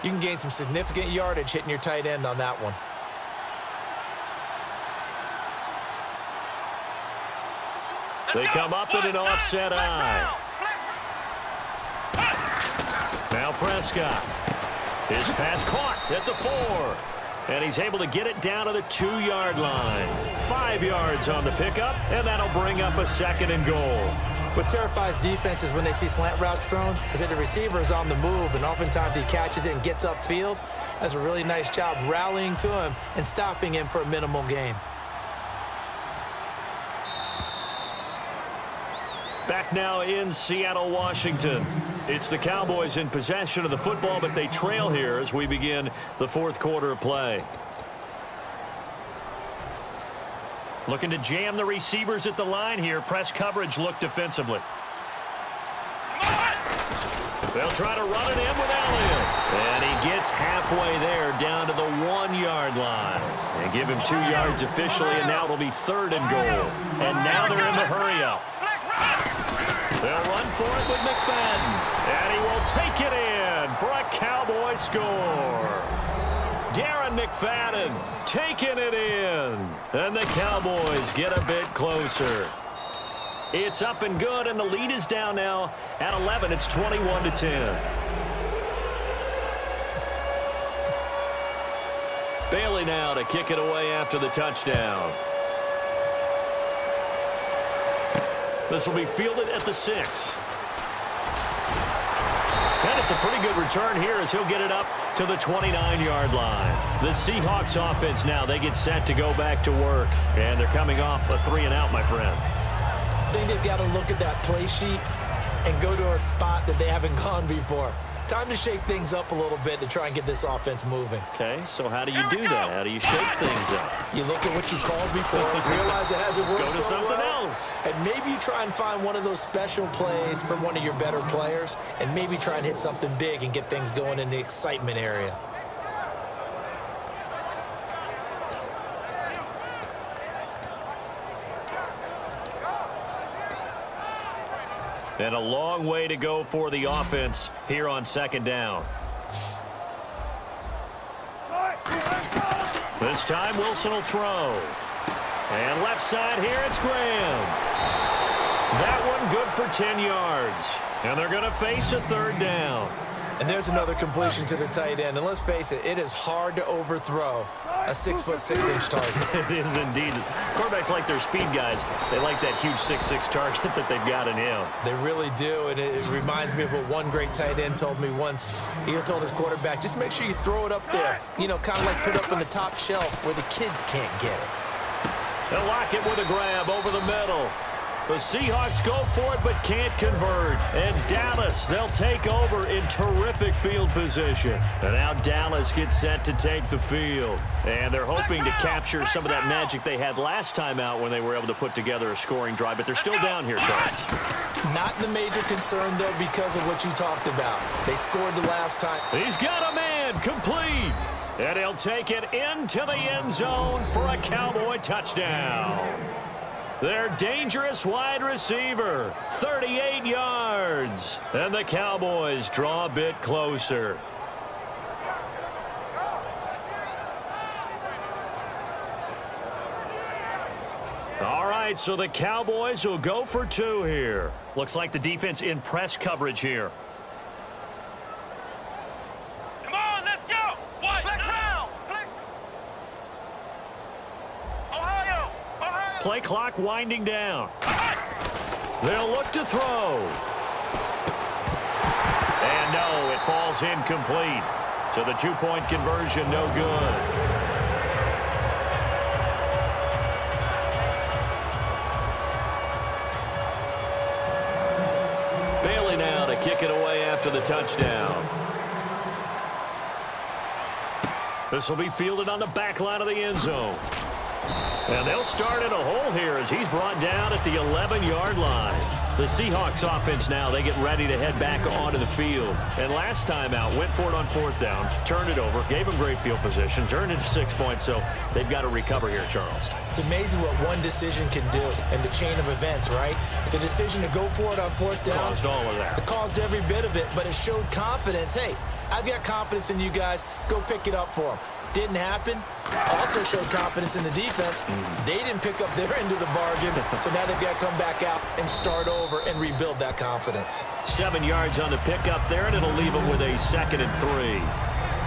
You can gain some significant yardage hitting your tight end on that one. They come up in an offset eye. Now Prescott. His pass caught at the 4. And he's able to get it down to the 2-yard line. 5 yards on the pickup, and that'll bring up a 2nd and goal. What terrifies defenses when they see slant routes thrown is that the receiver is on the move, and oftentimes he catches it and gets upfield. Does a really nice job rallying to him and stopping him for a minimal gain. Back now in Seattle, Washington. It's the Cowboys in possession of the football, but they trail here as we begin the 4th quarter of play. Looking to jam the receivers at the line here. Press coverage look defensively. They'll try to run it in with Elliott. And he gets halfway there down to the 1-yard line. They give him 2 yards officially, and now it'll be 3rd and goal. And now they're in the hurry-up. They'll run for it with McFadden. And he will take it in for a Cowboy score. Darren McFadden taking it in. And the Cowboys get a bit closer. It's up and good, and the lead is down now at 11. It's 21-10. Bailey now to kick it away after the touchdown. This will be fielded at the 6. And it's a pretty good return here as he'll get it up to the 29-yard line. The Seahawks offense now, they get set to go back to work. And they're coming off a 3-and-out, my friend. I think they've got to look at that play sheet and go to a spot that they haven't gone before. Time to shake things up a little bit to try and get this offense moving. Okay, so how do you do that? How do you shake things up? You look at what you called before, realize it hasn't worked Go to so something well, else. and maybe you try and find one of those special plays from one of your better players, and maybe try and hit something big and get things going in the excitement area. And a long way to go for the offense here on 2nd down. This time Wilson will throw. And left side here, it's Graham. That one good for 10 yards. And they're going to face a 3rd down. And there's another completion to the tight end. And let's face it, it is hard to overthrow a 6'6" target. It is indeed. Quarterbacks like their speed guys. They like that huge 6'6" target that they've got in him. They really do, and it reminds me of what one great tight end told me once. He told his quarterback, just make sure you throw it up there. You know, kind of like put up on the top shelf where the kids can't get it. They'll lock it with a grab over the middle. The Seahawks go for it but can't convert. And Dallas, they'll take over in terrific field position. And now Dallas gets set to take the field. And they're hoping to capture some of that magic they had last time out when they were able to put together a scoring drive. But they're still down here, Charles. Not the major concern, though, because of what you talked about. They scored the last time. He's got a man complete. And he'll take it into the end zone for a Cowboy touchdown. Their dangerous wide receiver, 38 yards. And the Cowboys draw a bit closer. All right, so the Cowboys will go for 2 here. Looks like the defense in press coverage here. Come on, let's go. What? Ohio. Play clock winding down. They'll look to throw. And no, it falls incomplete. So the 2-point conversion no good. Bailey now to kick it away after the touchdown. This will be fielded on the back line of the end zone. And they'll start in a hole here as he's brought down at the 11-yard line. The Seahawks offense now, they get ready to head back onto the field. And last time out, went for it on 4th down, turned it over, gave them great field position, turned it to 6 points, so they've got to recover here, Charles. It's amazing what one decision can do in the chain of events, right? The decision to go for it on 4th down Caused all of that. It caused every bit of it, but it showed confidence. Hey, I've got confidence in you guys. Go pick it up for them. Didn't happen. Also showed confidence in the defense. They didn't pick up their end of the bargain, so now they've got to come back out and start over and rebuild that confidence. 7 yards on the pickup there, and it'll leave them with a 2nd and 3.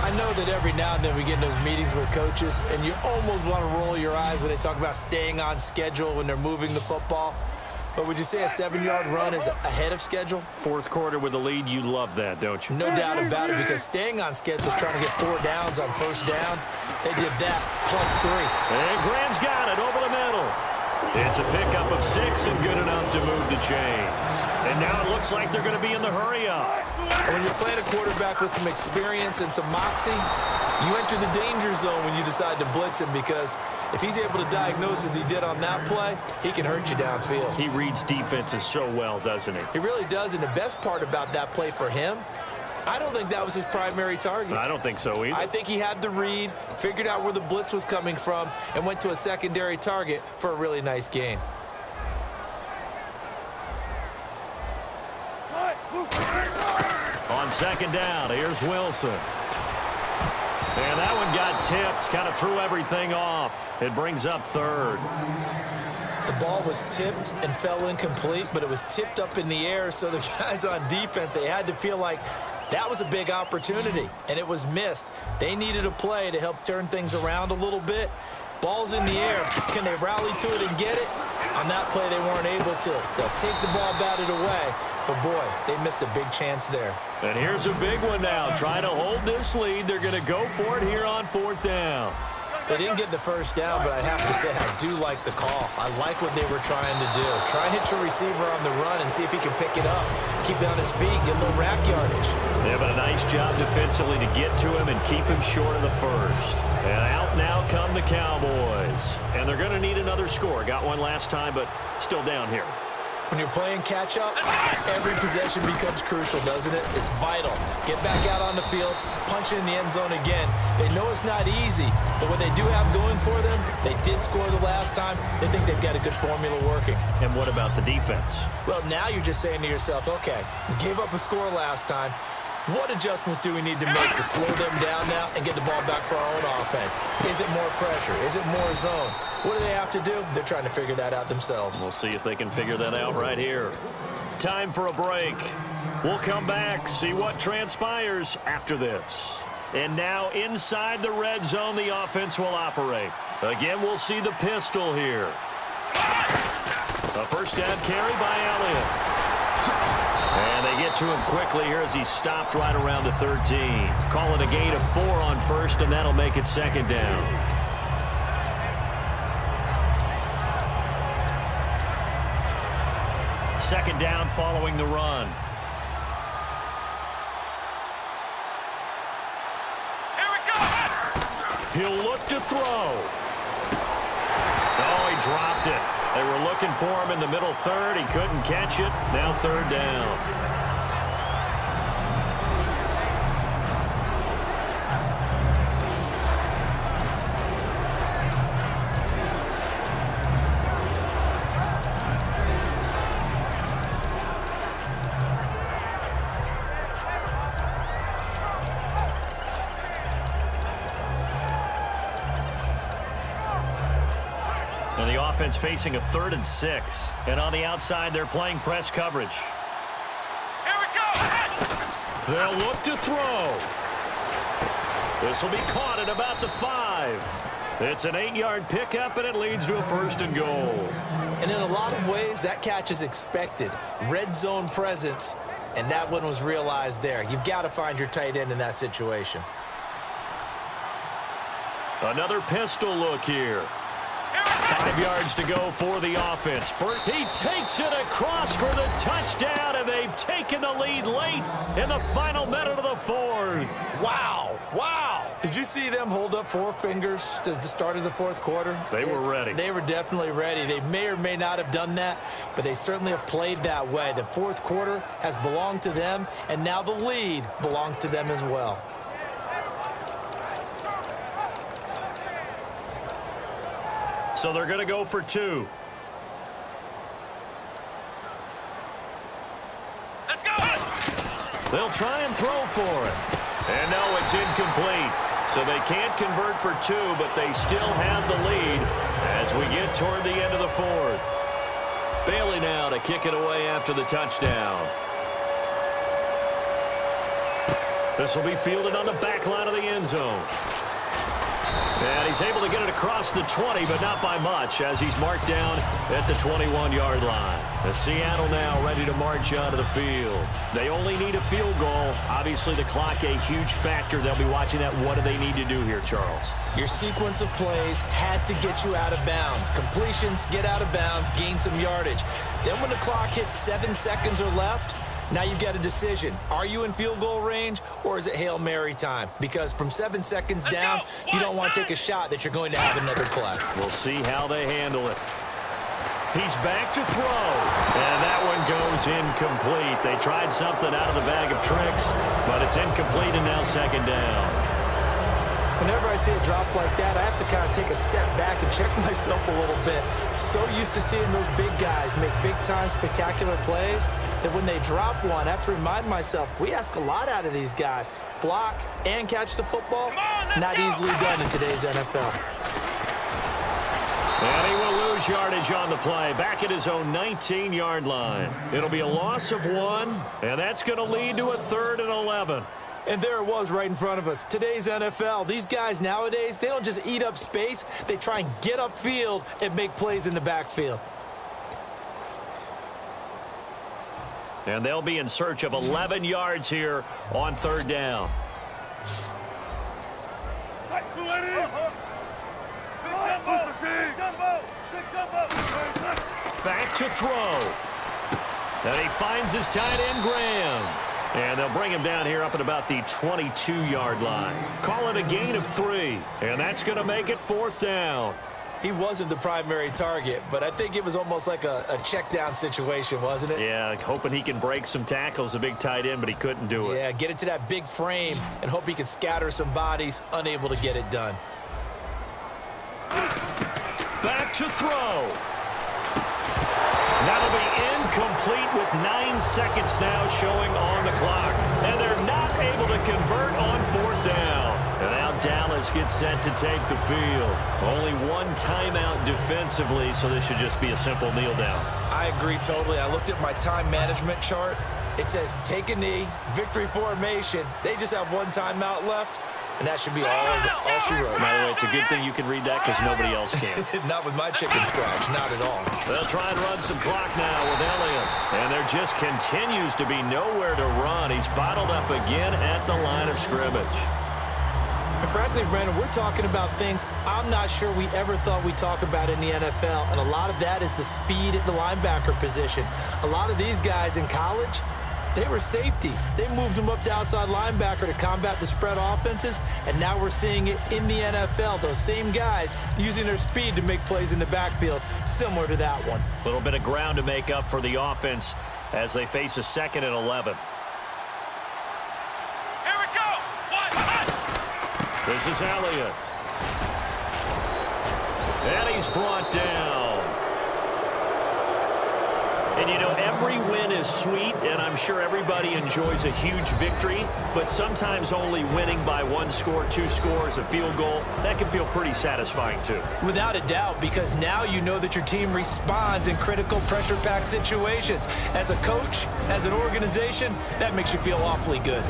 I know that every now and then we get in those meetings with coaches, and you almost want to roll your eyes when they talk about staying on schedule when they're moving the football. But would you say a 7-yard run is ahead of schedule? Fourth quarter with the lead, you love that, don't you? No doubt about it, because staying on schedule is trying to get 4 downs on first down. They did that, +3. And Graham's got it over the middle. It's a pickup of 6 and good enough to move the chains. And now it looks like they're going to be in the hurry-up. When you're playing a quarterback with some experience and some moxie, you enter the danger zone when you decide to blitz him, because if he's able to diagnose as he did on that play, he can hurt you downfield. He reads defenses so well, doesn't he? He really does, and the best part about that play for him, I don't think that was his primary target. I don't think so either. I think he had the read, figured out where the blitz was coming from, and went to a secondary target for a really nice gain. On 2nd down, here's Wilson. And that one got tipped, kind of threw everything off. It brings up 3rd. The ball was tipped and fell incomplete, but it was tipped up in the air, so the guys on defense, they had to feel like that was a big opportunity, and it was missed. They needed a play to help turn things around a little bit. Ball's in the air. Can they rally to it and get it? On that play, they weren't able to. They'll take the ball batted away, but boy, they missed a big chance there. And here's a big one now. Trying to hold this lead. They're going to go for it here on 4th down. They didn't get the first down, but I have to say I do like the call. I like what they were trying to do. Try and hit your receiver on the run and see if he can pick it up. Keep it on his feet, get a little rack yardage. They have a nice job defensively to get to him and keep him short of the first. And out now come the Cowboys. And they're going to need another score. Got one last time, but still down here. When you're playing catch-up, every possession becomes crucial, doesn't it? It's vital. Get back out on the field, punch it in the end zone again. They know it's not easy, but what they do have going for them, they did score the last time. They think they've got a good formula working. And what about the defense? Well, now you're just saying to yourself, okay, we gave up a score last time. What adjustments do we need to make to slow them down now and get the ball back for our own offense? Is it more pressure? Is it more zone? What do they have to do? They're trying to figure that out themselves. We'll see if they can figure that out right here. Time for a break. We'll come back, see what transpires after this. And now inside the red zone, the offense will operate. Again, we'll see the pistol here. A first down carry by Elliott. And they get to him quickly here as he stopped right around the 13. Call it a gain of 4 on first, and that'll make it 2nd down. Second down following the run. Here we go! He'll look to throw. Oh, he dropped it. They were looking for him in the middle 3rd. He couldn't catch it. Now 3rd down. And the offense facing a 3rd and 6. And on the outside, they're playing press coverage. Here we go! They'll look to throw. This will be caught at about the 5. It's an 8-yard pickup, and it leads to a 1st and goal. And in a lot of ways, that catch is expected. Red zone presence, and that one was realized there. You've got to find your tight end in that situation. Another pistol look here. 5 yards to go for the offense. He takes it across for the touchdown, and they've taken the lead late in the final minute of the 4th. Wow. Wow. Did you see them hold up 4 fingers to the start of the 4th quarter? They were ready. They were definitely ready. They may or may not have done that, but they certainly have played that way. The 4th quarter has belonged to them, and now the lead belongs to them as well. So they're going to go for 2. Let's go! They'll try and throw for it. And no, it's incomplete. So they can't convert for two, but they still have the lead as we get toward the end of the fourth. Bailey now to kick it away after the touchdown. This will be fielded on the back line of the end zone. And he's able to get it across the 20, but not by much, as he's marked down at the 21-yard line. The Seattle now ready to march out of the field. They only need a field goal. Obviously, the clock a huge factor. They'll be watching that. What do they need to do here, Charles? Your sequence of plays has to get you out of bounds. Completions, get out of bounds, gain some yardage. Then when the clock hits 7 seconds or left, now you've got a decision. Are you in field goal range, or is it Hail Mary time? Because from 7 seconds down, you don't want to take a shot that you're going to have another play. We'll see how they handle it. He's back to throw. And that one goes incomplete. They tried something out of the bag of tricks, but it's incomplete and now second down. Whenever I see a drop like that, I have to kind of take a step back and check myself a little bit. So used to seeing those big guys make big-time spectacular plays that when they drop one, I have to remind myself, we ask a lot out of these guys. Block and catch the football, not easily done in today's NFL. And he will lose yardage on the play, back at his own 19-yard line. It'll be a loss of 1, and that's going to lead to a 3rd and 11. And there it was right in front of us. Today's NFL, these guys nowadays, they don't just eat up space. They try and get upfield and make plays in the backfield. And they'll be in search of 11 yards here on 3rd down. Back to throw. And he finds his tight end, Graham. And they'll bring him down here up at about the 22-yard line. Call it a gain of 3. And that's going to make it 4th down. He wasn't the primary target, but I think it was almost like a check down situation, wasn't it? Yeah, hoping he can break some tackles, a big tight end, but he couldn't do it. Yeah, get into that big frame and hope he can scatter some bodies, unable to get it done. Back to throw. That'll be incomplete with 9 seconds now showing on the clock. And they're not able to convert on 4th down. And now Dallas gets set to take the field. Only one timeout defensively, so this should just be a simple kneel down. I agree totally. I looked at my time management chart. It says take a knee, victory formation. They just have one timeout left. And that should be all she wrote. By the way, it's a good thing you can read that because nobody else can. Not with my chicken scratch. Not at all. They'll try and run some clock now with Elliott. And there just continues to be nowhere to run. He's bottled up again at the line of scrimmage. And frankly, Brandon, we're talking about things I'm not sure we ever thought we'd talk about in the NFL. And a lot of that is the speed at the linebacker position. A lot of these guys in college, they were safeties. They moved them up to outside linebacker to combat the spread offenses, and now we're seeing it in the NFL. Those same guys using their speed to make plays in the backfield, similar to that one. A little bit of ground to make up for the offense as they face a 2nd and 11. Here we go. This is Elliott. And he's brought down. And, you know, every win is sweet, and I'm sure everybody enjoys a huge victory, but sometimes only winning by 1 score, 2 scores, a field goal, that can feel pretty satisfying too. Without a doubt, because now you know that your team responds in critical pressure-packed situations. As a coach, as an organization, that makes you feel awfully good.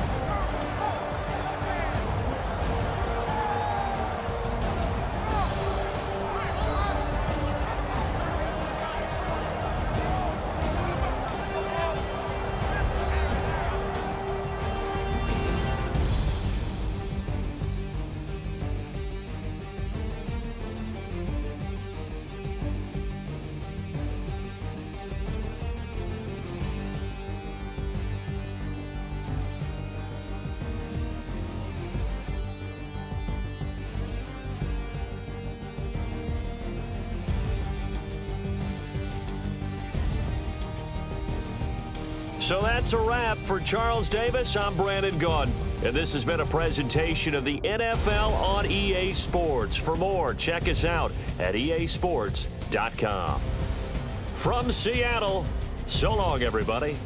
So that's a wrap for Charles Davis. I'm Brandon Gaudin, and this has been a presentation of the NFL on EA Sports. For more, check us out at easports.com. From Seattle, so long, everybody.